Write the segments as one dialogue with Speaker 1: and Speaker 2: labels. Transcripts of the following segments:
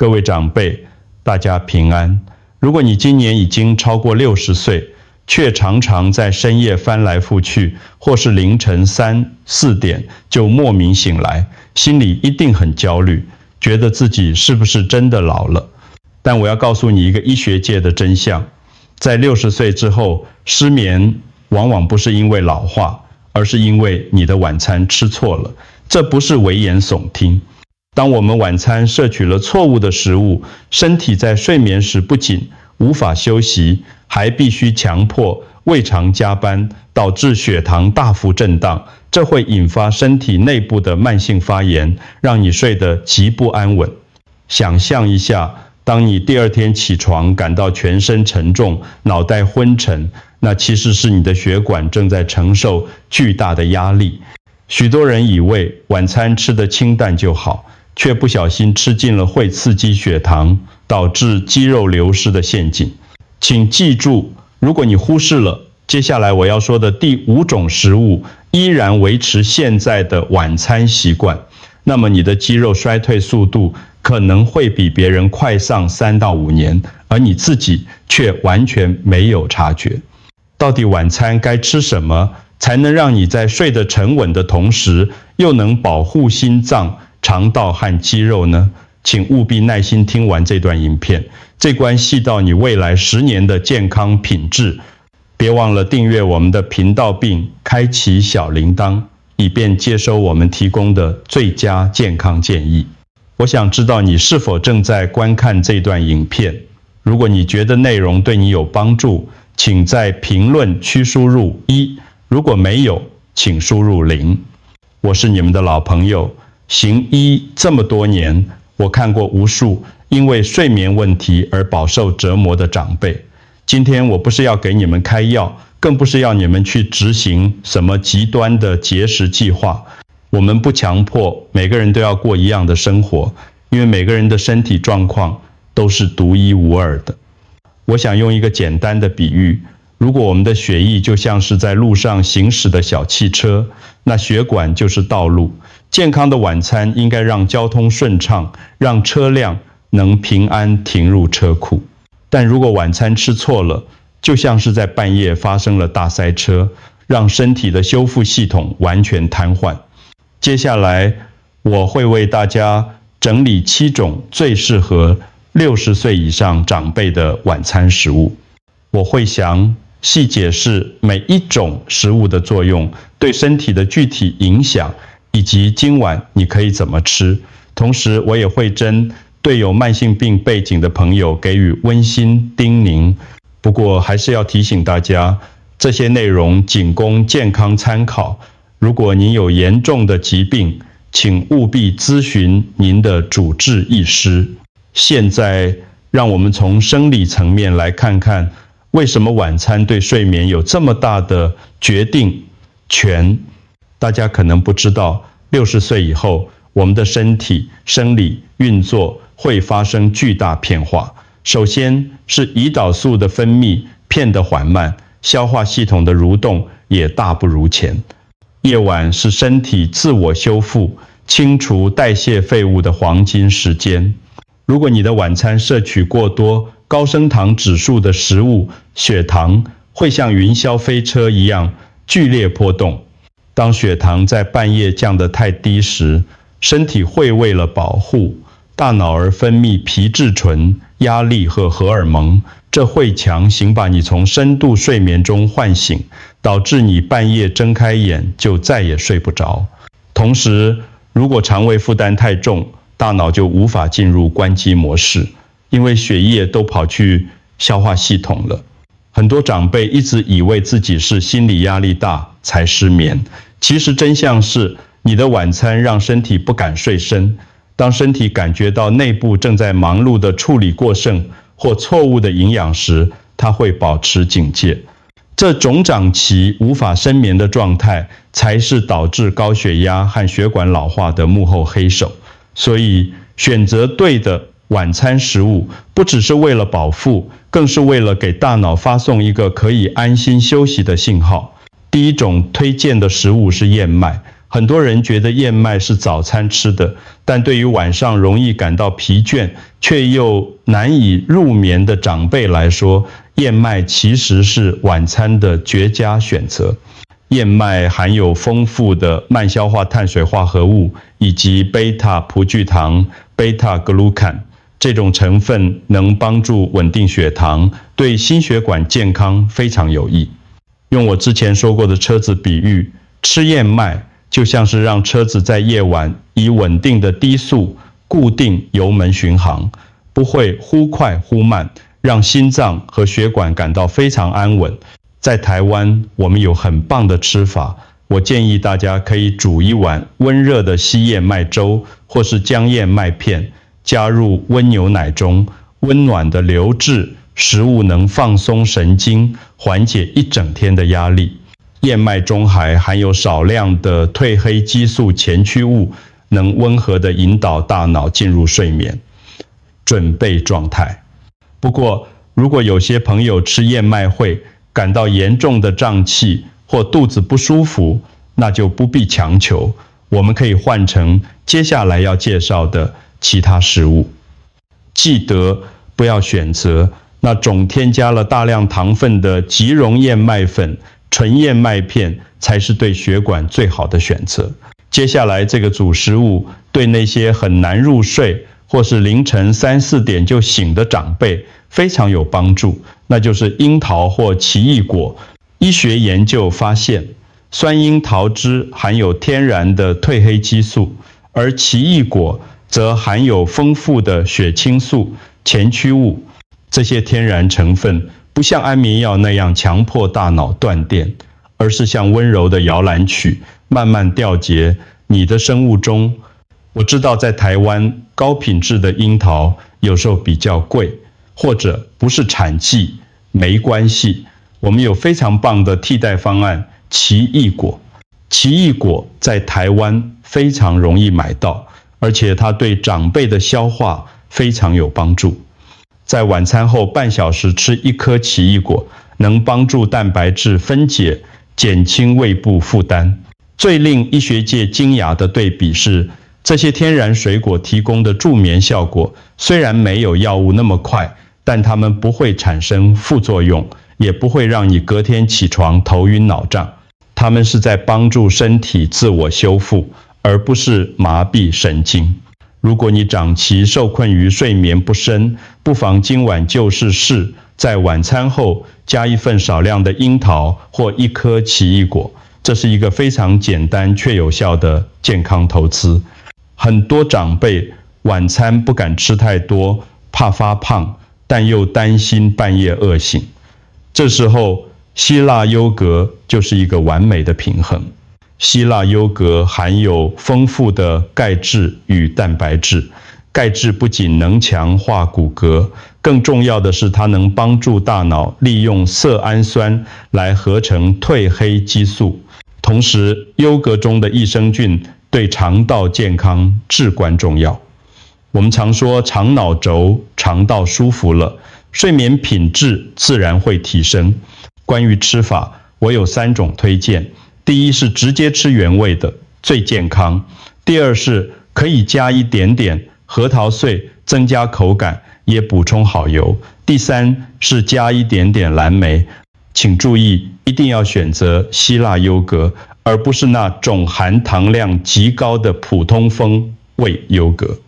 Speaker 1: 各位长辈，大家平安。如果你今年已经超过60岁，却常常在深夜翻来覆去，或是凌晨3、4点就莫名醒来，心里一定很焦虑，觉得自己是不是真的老了。但我要告诉你一个医学界的真相，在60岁之后，失眠往往不是因为老化，而是因为你的晚餐吃错了。这不是危言耸听。当我们晚餐摄取了错误的食物，身体在睡眠时不仅无法休息，还必须强迫胃肠加班，导致血糖大幅震荡，这会引发身体内部的慢性发炎，让你睡得极不安稳。想象一下，当你第二天起床感到全身沉重，脑袋昏沉，那其实是你的血管正在承受巨大的压力。许多人以为晚餐吃得清淡就好，却不小心吃进了会刺激血糖，导致肌肉流失的陷阱。请记住，如果你忽视了接下来我要说的第5种食物，依然维持现在的晚餐习惯，那么你的肌肉衰退速度可能会比别人快上3到5年，而你自己却完全没有察觉。到底晚餐该吃什么，才能让你在睡得沉稳的同时，又能保护心脏、肠道和肌肉呢？请务必耐心听完这段影片，这关系到你未来10年的健康品质。别忘了订阅我们的频道并开启小铃铛，以便接收我们提供的最佳健康建议。我想知道你是否正在观看这段影片。如果你觉得内容对你有帮助，请在评论区输入1，如果没有，请输入0。我是你们的老朋友，行医这么多年，我看过无数因为睡眠问题而饱受折磨的长辈。今天我不是要给你们开药，更不是要你们去执行什么极端的节食计划。我们不强迫每个人都要过一样的生活，因为每个人的身体状况都是独一无二的。我想用一个简单的比喻，如果我们的血液就像是在路上行驶的小汽车，那血管就是道路。健康的晚餐应该让交通顺畅，让车辆能平安停入车库。但如果晚餐吃错了，就像是在半夜发生了大塞车，让身体的修复系统完全瘫痪。接下来我会为大家整理7种最适合60岁以上长辈的晚餐食物。我会详细解释每一种食物的作用，对身体的具体影响，以及今晚你可以怎么吃。同时我也会针对有慢性病背景的朋友给予温馨叮咛。不过还是要提醒大家，这些内容仅供健康参考。如果您有严重的疾病，请务必咨询您的主治医师。现在让我们从生理层面来看看，为什么晚餐对睡眠有这么大的决定权。大家可能不知道，60岁以后，我们的身体生理运作会发生巨大变化。首先是胰岛素的分泌变得缓慢，消化系统的蠕动也大不如前。夜晚是身体自我修复、清除代谢废物的黄金时间。如果你的晚餐摄取过多高升糖指数的食物，血糖会像云霄飞车一样剧烈波动。当血糖在半夜降得太低时，身体会为了保护大脑而分泌皮质醇、压力和荷尔蒙，这会强行把你从深度睡眠中唤醒，导致你半夜睁开眼就再也睡不着。同时，如果肠胃负担太重，大脑就无法进入关机模式，因为血液都跑去消化系统了。很多长辈一直以为自己是心理压力大才失眠，其实真相是你的晚餐让身体不敢睡深。当身体感觉到内部正在忙碌的处理过剩或错误的营养时，它会保持警戒。这种长期无法深眠的状态，才是导致高血压和血管老化的幕后黑手。所以，选择对的晚餐食物，不只是为了饱腹，更是为了给大脑发送一个可以安心休息的信号。第一种推荐的食物是燕麦。很多人觉得燕麦是早餐吃的，但对于晚上容易感到疲倦却又难以入眠的长辈来说，燕麦其实是晚餐的绝佳选择。燕麦含有丰富的慢消化碳水化合物以及贝塔葡聚糖 beta-glucan， 这种成分能帮助稳定血糖，对心血管健康非常有益。用我之前说过的车子比喻，吃燕麦就像是让车子在夜晚以稳定的低速固定油门巡航，不会忽快忽慢，让心脏和血管感到非常安稳。在台湾，我们有很棒的吃法，我建议大家可以煮一碗温热的稀燕麦粥，或是姜燕麦片，加入温牛奶中，温暖的流质，食物能放松神经，缓解一整天的压力。燕麦中还含有少量的褪黑激素前驱物，能温和地引导大脑进入睡眠准备状态。不过，如果有些朋友吃燕麦会感到严重的胀气或肚子不舒服，那就不必强求，我们可以换成接下来要介绍的其他食物。记得不要选择那种添加了大量糖分的即溶燕麦粉，纯燕麦片才是对血管最好的选择。接下来这个主食物对那些很难入睡或是凌晨3、4点就醒的长辈非常有帮助，那就是樱桃或奇异果。医学研究发现，酸樱桃汁含有天然的褪黑激素，而奇异果则含有丰富的血清素前驱物。这些天然成分不像安眠药那样强迫大脑断电，而是像温柔的摇篮曲，慢慢调节你的生物钟。我知道在台湾高品质的樱桃有时候比较贵，或者不是产季，没关系，我们有非常棒的替代方案——奇异果。奇异果在台湾非常容易买到，而且它对长辈的消化非常有帮助。在晚餐后半小时吃1颗奇异果，能帮助蛋白质分解，减轻胃部负担。最令医学界惊讶的对比是，这些天然水果提供的助眠效果，虽然没有药物那么快，但它们不会产生副作用，也不会让你隔天起床头晕脑胀。它们是在帮助身体自我修复，而不是麻痹神经。如果你长期受困于睡眠不深，不妨今晚就是试，在晚餐后加一份少量的樱桃或1颗奇异果。这是一个非常简单却有效的健康投资。很多长辈晚餐不敢吃太多，怕发胖，但又担心半夜饿醒。这时候，希腊优格就是一个完美的平衡。希腊优格含有丰富的钙质与蛋白质，钙质不仅能强化骨骼，更重要的是它能帮助大脑利用色氨酸来合成褪黑激素。同时，优格中的益生菌对肠道健康至关重要。我们常说肠脑轴，肠道舒服了，睡眠品质自然会提升。关于吃法，我有3种推荐。第一是直接吃原味的，最健康。第二是可以加一点点核桃碎，增加口感，也补充好油。第三是加一点点蓝莓。请注意，一定要选择希腊优格，而不是那种含糖量极高的普通风味优格。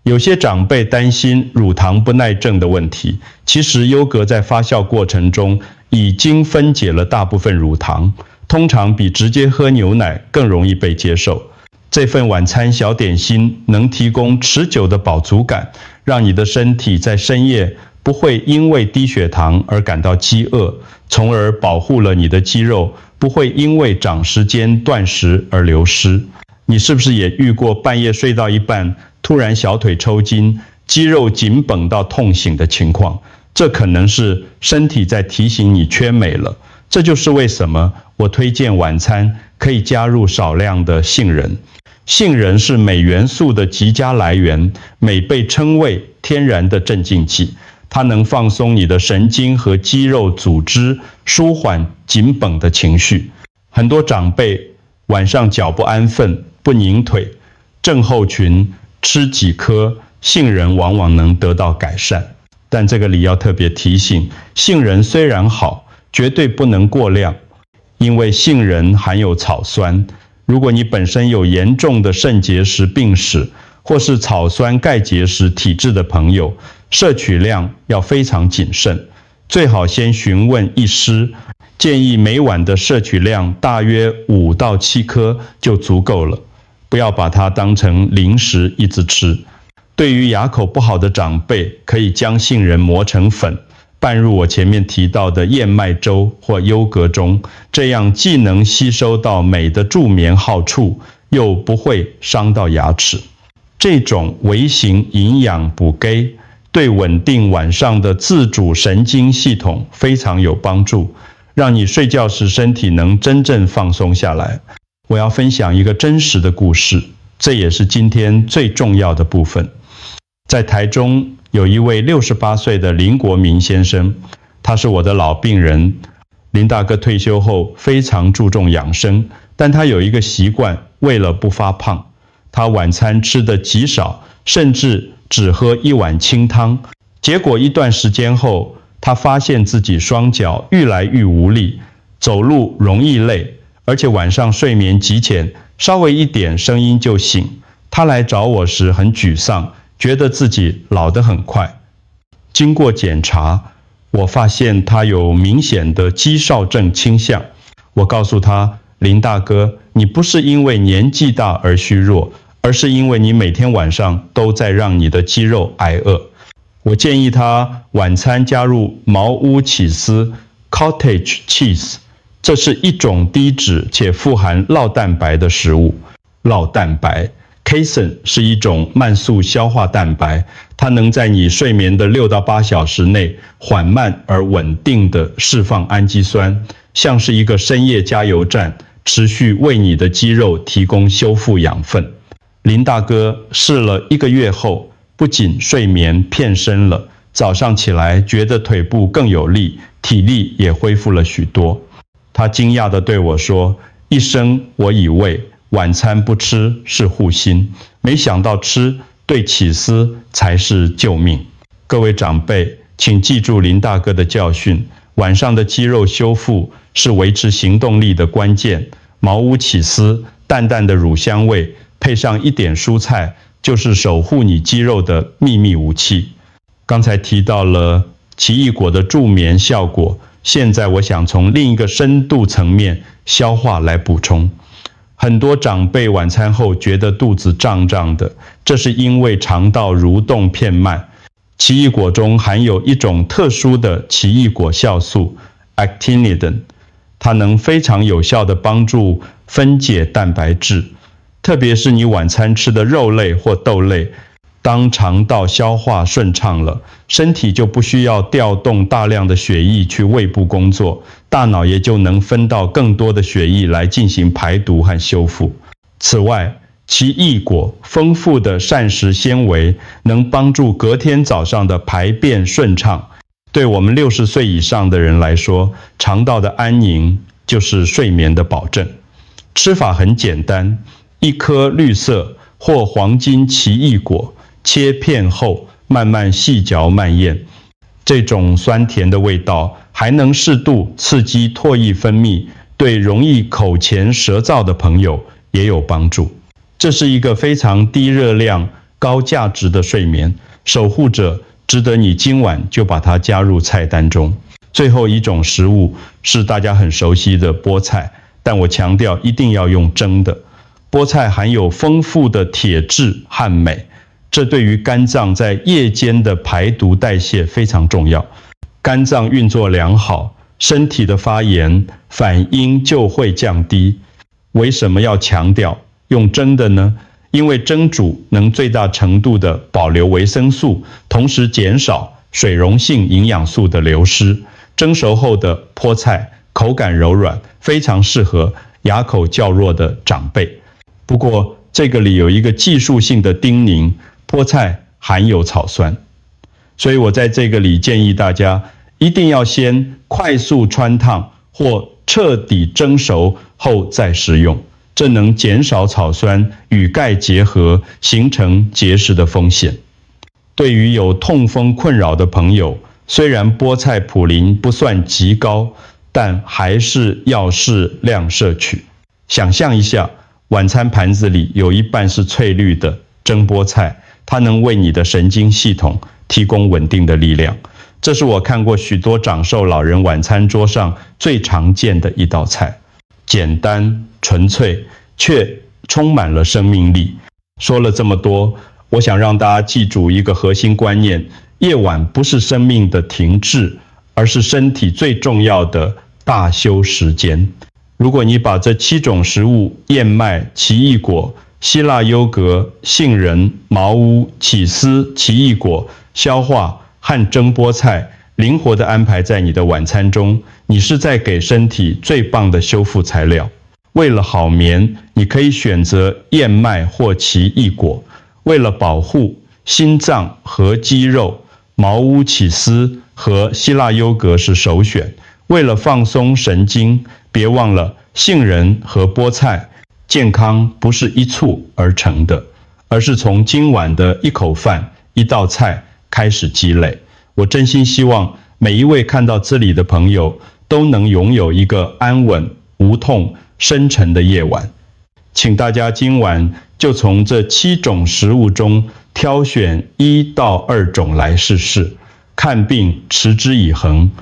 Speaker 1: 有些长辈担心乳糖不耐症的问题，其实优格在发酵过程中已经分解了大部分乳糖，通常比直接喝牛奶更容易被接受。这份晚餐小点心能提供持久的饱足感，让你的身体在深夜不会因为低血糖而感到饥饿，从而保护了你的肌肉不会因为长时间断食而流失。你是不是也遇过半夜睡到一半，突然小腿抽筋，肌肉紧绷到痛醒的情况？这可能是身体在提醒你缺镁了。这就是为什么我推荐晚餐可以加入少量的杏仁。杏仁是镁元素的极佳来源，镁被称为天然的镇静剂，它能放松你的神经和肌肉组织，舒缓紧绷的情绪。很多长辈晚上脚不安分、不拧腿，症候群吃几颗杏仁往往能得到改善。但这个里要特别提醒，杏仁虽然好，绝对不能过量，因为杏仁含有草酸。如果你本身有严重的肾结石病史，或是草酸钙结石体质的朋友，摄取量要非常谨慎，最好先询问医师，建议每晚的摄取量大约5到7颗就足够了，不要把它当成零食一直吃。对于牙口不好的长辈，可以将杏仁磨成粉，拌入我前面提到的燕麦粥或优格中，这样既能吸收到镁的助眠好处，又不会伤到牙齿。这种微型营养补钙对稳定晚上的自主神经系统非常有帮助，让你睡觉时身体能真正放松下来。我要分享一个真实的故事，这也是今天最重要的部分。在台中有一位68岁的林国民先生，他是我的老病人。林大哥退休后非常注重养生，但他有一个习惯，为了不发胖，他晚餐吃得极少，甚至只喝1碗清汤。结果一段时间后，他发现自己双脚愈来愈无力，走路容易累，而且晚上睡眠极浅，稍微一点声音就醒。他来找我时很沮丧，觉得自己老得很快。经过检查，我发现他有明显的肌少症倾向。我告诉他，林大哥，你不是因为年纪大而虚弱，而是因为你每天晚上都在让你的肌肉挨饿。我建议他晚餐加入茅屋起司 Cottage Cheese， 这是一种低脂且富含酪蛋白的食物。酪蛋白 Casein 是一种慢速消化蛋白，它能在你睡眠的6到8小时内缓慢而稳定地释放氨基酸，像是一个深夜加油站，持续为你的肌肉提供修复养分。林大哥试了1个月后，不仅睡眠变深了，早上起来觉得腿部更有力，体力也恢复了许多。他惊讶地对我说，一生我以为晚餐不吃是护心，没想到吃对起司才是救命。各位长辈，请记住林大哥的教训，晚上的肌肉修复是维持行动力的关键。茅屋起司，淡淡的乳香味，配上一点蔬菜，就是守护你肌肉的秘密武器。刚才提到了奇异果的助眠效果，现在我想从另一个深度层面消化来补充。很多长辈晚餐后觉得肚子胀胀的，这是因为肠道蠕动变慢。奇异果中含有一种特殊的奇异果酵素 actinidin， 它能非常有效地帮助分解蛋白质，特别是你晚餐吃的肉类或豆类，当肠道消化顺畅了，身体就不需要调动大量的血液去胃部工作，大脑也就能分到更多的血液来进行排毒和修复。此外，奇异果丰富的膳食纤维能帮助隔天早上的排便顺畅。对我们60岁以上的人来说，肠道的安宁就是睡眠的保证。吃法很简单，1颗绿色或黄金奇异果，切片后慢慢细嚼慢咽，这种酸甜的味道还能适度刺激唾液分泌，对容易口乾舌燥的朋友也有帮助。这是一个非常低热量、高价值的睡眠，守护者值得你今晚就把它加入菜单中。最后一种食物是大家很熟悉的菠菜，但我强调一定要用蒸的。菠菜含有丰富的铁质和镁，这对于肝脏在夜间的排毒代谢非常重要。肝脏运作良好，身体的发炎反应就会降低。为什么要强调用蒸的呢？因为蒸煮能最大程度的保留维生素，同时减少水溶性营养素的流失。蒸熟后的菠菜口感柔软，非常适合牙口较弱的长辈。不过这个里有一个技术性的叮咛，菠菜含有草酸，所以我在这个里建议大家一定要先快速汆烫或彻底蒸熟后再食用。这能减少草酸与钙结合形成结石的风险。对于有痛风困扰的朋友，虽然菠菜普林不算极高，但还是要适量摄取。想象一下，晚餐盘子里有一半是翠绿的蒸菠菜，它能为你的神经系统提供稳定的力量。这是我看过许多长寿老人晚餐桌上最常见的一道菜，简单纯粹，却充满了生命力。说了这么多，我想让大家记住一个核心观念：夜晚不是生命的停滞，而是身体最重要的大休时间。如果你把这7种食物——燕麦、奇异果、希腊优格、杏仁、茅屋、起司、奇异果、消化和蒸菠菜灵活地安排在你的晚餐中，你是在给身体最棒的修复材料。为了好眠，你可以选择燕麦或奇异果；为了保护心脏和肌肉，茅屋起司和希腊优格是首选；为了放松神经，别忘了杏仁和菠菜。健康不是一蹴而成的，而是从今晚的一口饭、一道菜开始积累。我真心希望每一位看到这里的朋友都能拥有一个安稳、无痛、深沉的夜晚。请大家今晚就从这7种食物中挑选1到2种来试试，看病持之以恒。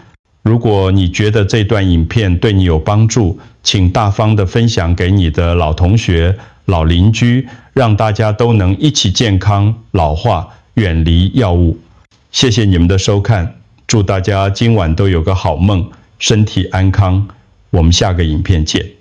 Speaker 1: 如果你觉得这段影片对你有帮助，请大方地分享给你的老同学、老邻居，让大家都能一起健康老化，远离药物。谢谢你们的收看，祝大家今晚都有个好梦，身体安康。我们下个影片见。